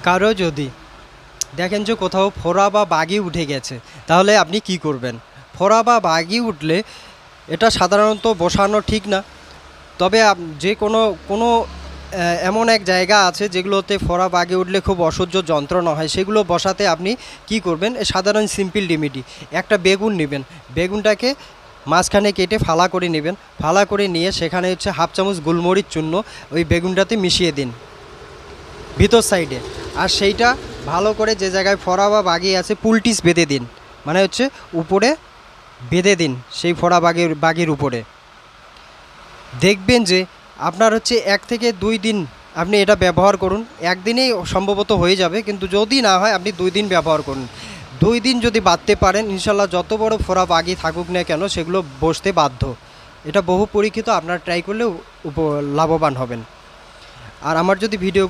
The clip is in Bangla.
কারো যদি দেখেন যে কোথাও ফোড়া বা বাগি উঠে গেছে, তাহলে আপনি কি করবেন? ফোড়া বা বাগি উঠলে এটা সাধারণত বসানো ঠিক না। তবে যে কোনো কোনো এমন এক জায়গা আছে যেগুলোতে ফোড়া বাগি উঠলে খুব অসহ্য যন্ত্রণা হয়, সেগুলো বসাতে আপনি কি করবেন? সাধারণ সিম্পল রেমেডি, একটা বেগুন নেবেন, বেগুনটাকে মাঝখানে কেটে ফালা করে নেবেন, ফালা করে নিয়ে সেখানে হচ্ছে হাফ চামচ গোলমরিচ চূর্ণ ওই বেগুনটাতে মিশিয়ে দিন ভিতর সাইডে। আর সেইটা ভালো করে যে জায়গায় ফোড়া বা বাগি আছে পুলটিস বেঁধে দিন, মানে হচ্ছে উপরে বেঁধে দিন সেই ফোড়া বাগির উপরে। দেখবেন যে আপনার হচ্ছে 1 থেকে 2 দিন আপনি এটা ব্যবহার করুন। একদিনেই সম্ভবত হয়ে যাবে, কিন্তু যদি না হয় আপনি 2 দিন ব্যবহার করুন। 2 দিন যদি বাঁধতে পারেন, ইনশাল্লাহ যত বড় ফোড়া বাগি থাকুক না কেন সেগুলো বসতে বাধ্য। এটা বহু পরীক্ষিত, আপনারা ট্রাই করলে লাভবান হবেন। আর আমার যদি ভিডিও